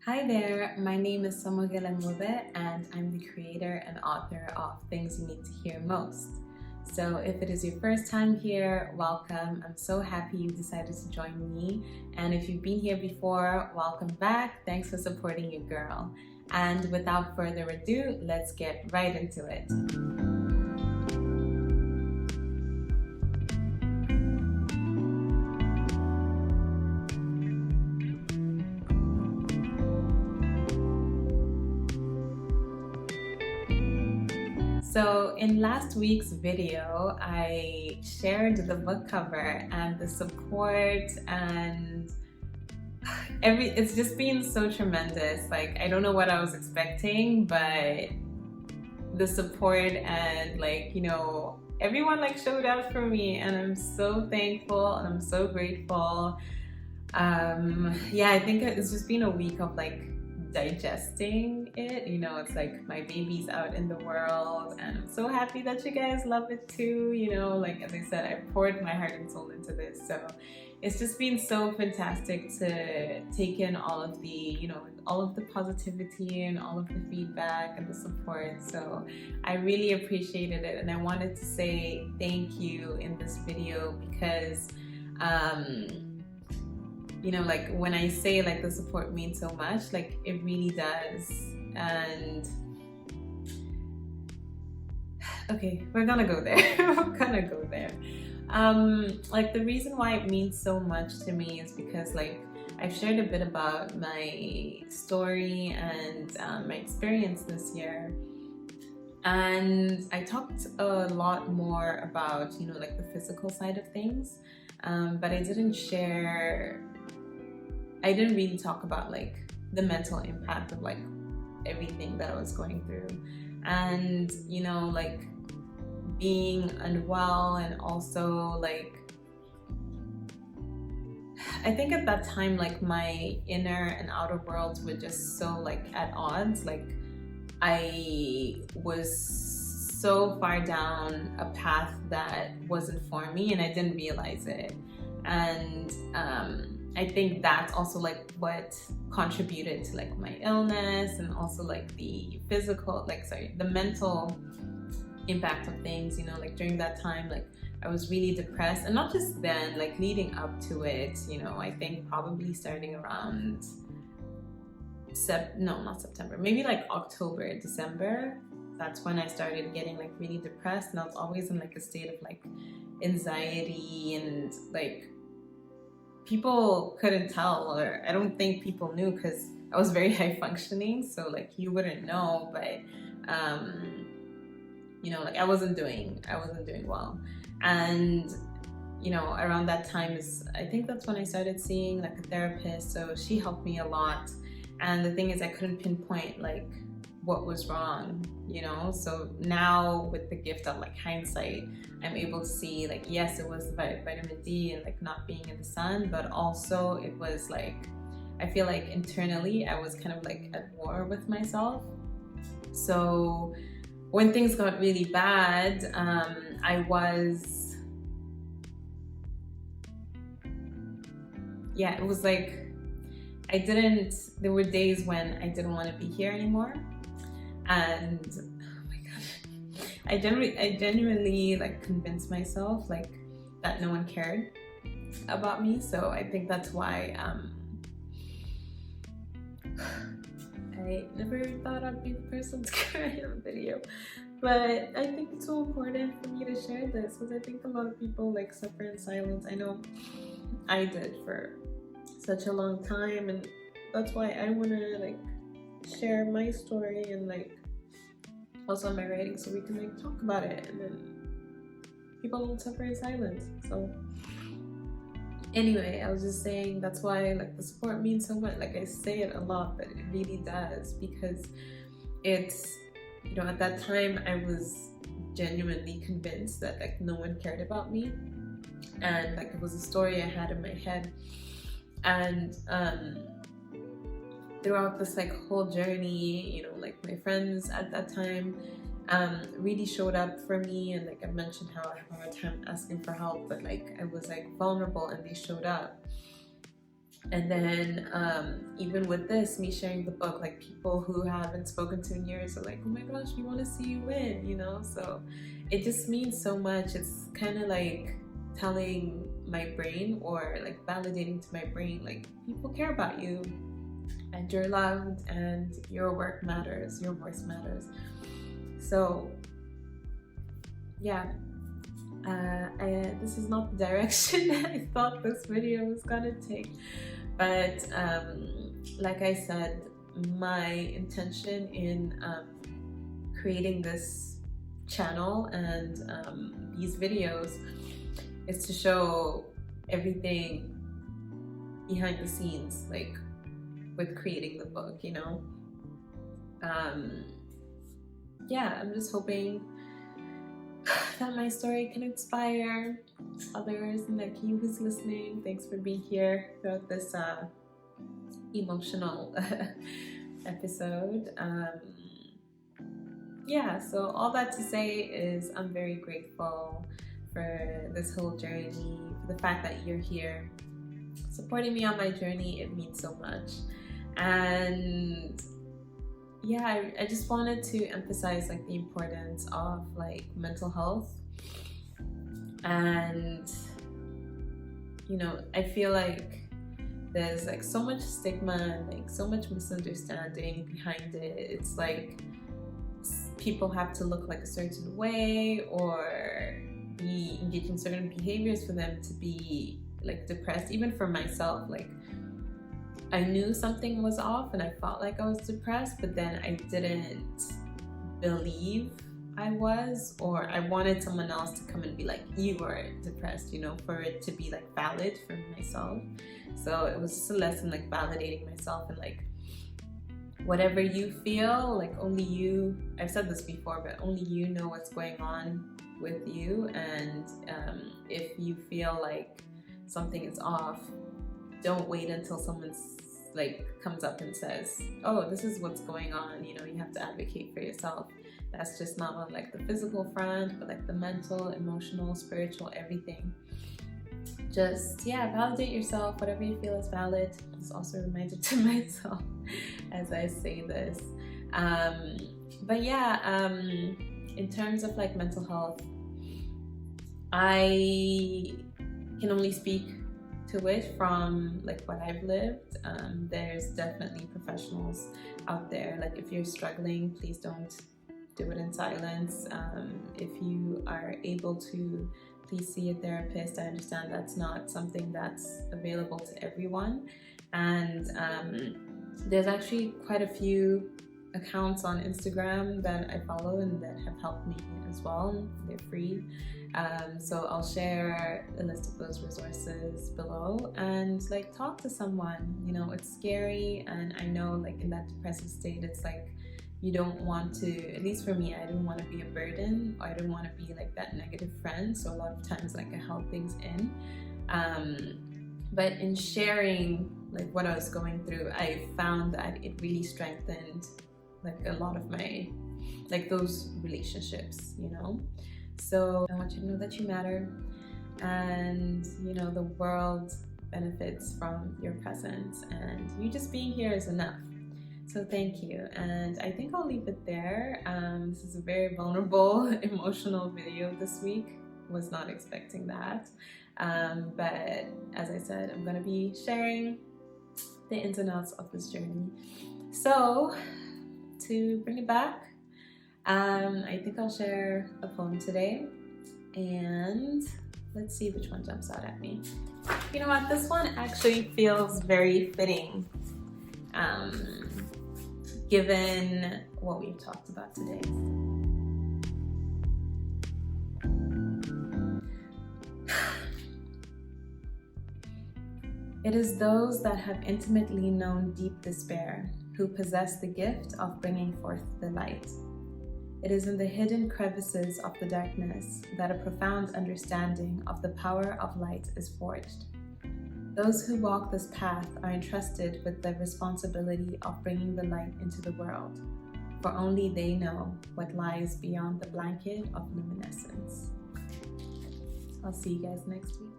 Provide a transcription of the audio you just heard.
Hi there, my name is Samukele Ncube and I'm the creator and author of Things You Need to Hear Most. So if it is your first time here, welcome. I'm so happy you decided to join me. And if you've been here before, welcome back. Thanks for supporting your girl. And without further ado, let's get right into it. So in last week's video, I shared the book cover and the support and it's just been so tremendous. Like, I don't know what I was expecting, but the support and everyone showed up for me, and I'm so thankful and I'm so grateful. Yeah, I think it's just been a week of digesting it. It's like my baby's out in the world and I'm so happy that you guys love it too. As I said, I poured my heart and soul into this, so it's just been so fantastic to take in all of the all of the positivity and all of the feedback and the support. So I really appreciated it, and I wanted to say thank you in this video because when I say the support means so much, it really does. And okay, we're gonna go there. We're gonna go there. The reason why it means so much to me is because I've shared a bit about my story and my experience this year, and I talked a lot more about the physical side of things, but I didn't really talk about the mental impact of everything that I was going through, and being unwell, and also I think at that time my inner and outer worlds were just so at odds. I was so far down a path that wasn't for me and I didn't realize it, and I think that's also what contributed to my illness, and also the physical, the mental impact of things. During that time, I was really depressed, and not just then, leading up to it. I think probably starting around not September, maybe October, December. That's when I started getting really depressed, and I was always in a state of anxiety, and people couldn't tell, or I don't think people knew because I was very high functioning, so you wouldn't know, but I wasn't doing well. And around that time I think that's when I started seeing a therapist, so she helped me a lot. And the thing is, I couldn't pinpoint what was wrong, so now with the gift of hindsight, I'm able to see yes, it was vitamin D and not being in the sun, but also it was I feel internally I was kind of at war with myself. So when things got really bad, it was there were days when I didn't want to be here anymore. And oh my gosh, I genuinely convinced myself that no one cared about me. So I think that's why I never thought I'd be the person to create a video, but I think it's so important for me to share this because I think a lot of people suffer in silence. I know I did for such a long time, and that's why I want to share my story and also my writing, so we can talk about it, and then people don't suffer in silence. So anyway, I was just saying that's why the support means so much. I say it a lot, but it really does, because it's at that time I was genuinely convinced that no one cared about me, and it was a story I had in my head. And throughout this whole journey, my friends at that time really showed up for me, and I mentioned how I have a hard time asking for help, but I was vulnerable and they showed up. And then even with this, me sharing the book, like people who haven't spoken to in years are like, oh my gosh, we want to see you win, you know? So it just means so much. It's kind of like telling my brain, or like validating to my brain, like people care about you and you're loved and your work matters, your voice matters. So yeah, this is not the direction I thought this video was gonna take, but like I said, my intention in creating this channel and these videos is to show everything behind the scenes, like with creating the book, you know. Yeah, I'm just hoping that my story can inspire others, and like you who's listening, thanks for being here throughout this emotional episode. Yeah, so all that to say is I'm very grateful for this whole journey, for the fact that you're here supporting me on my journey. It means so much. And yeah, I just wanted to emphasize like the importance of like mental health. And you know, I feel like there's like so much stigma and like so much misunderstanding behind it. It's like people have to look like a certain way or be engaging certain behaviors for them to be like depressed. Even for myself, like I knew something was off and I felt like I was depressed, but then I didn't believe I was, or I wanted someone else to come and be like, you are depressed, you know, for it to be like valid for myself. So it was just a lesson like validating myself, and like whatever you feel, like only you, I've said this before, but only you know what's going on with you. And if you feel like something is off, don't wait until someone's like comes up and says, oh, this is what's going on, you know. You have to advocate for yourself. That's just not on like the physical front, but like the mental, emotional, spiritual, everything. Just, yeah, validate yourself. Whatever you feel is valid. It's also a reminder to myself as I say this. But yeah, in terms of like mental health, I can only speak to it from like what I've lived. There's definitely professionals out there. Like if you're struggling, please don't do it in silence. If you are able to, please see a therapist. I understand that's not something that's available to everyone. And there's actually quite a few accounts on Instagram that I follow and that have helped me as well. They're free. So I'll share a list of those resources below, and like talk to someone. You know, it's scary, and I know like in that depressive state, it's like you don't want to, at least for me, I didn't want to be a burden, or I didn't want to be like that negative friend. So a lot of times like I held things in. But in sharing like what I was going through, I found that it really strengthened like a lot of my, like those relationships, you know? So I want you to know that you matter, and you know, the world benefits from your presence, and you just being here is enough. So thank you, and I think I'll leave it there. This is a very vulnerable, emotional video this week. Was not expecting that. But as I said, I'm gonna be sharing the ins and outs of this journey. So to bring it back, I think I'll share a poem today, and let's see which one jumps out at me. You know what, this one actually feels very fitting, given what we've talked about today. It is those that have intimately known deep despair who possess the gift of bringing forth the light. It is in the hidden crevices of the darkness that a profound understanding of the power of light is forged. Those who walk this path are entrusted with the responsibility of bringing the light into the world, for only they know what lies beyond the blanket of luminescence. I'll see you guys next week.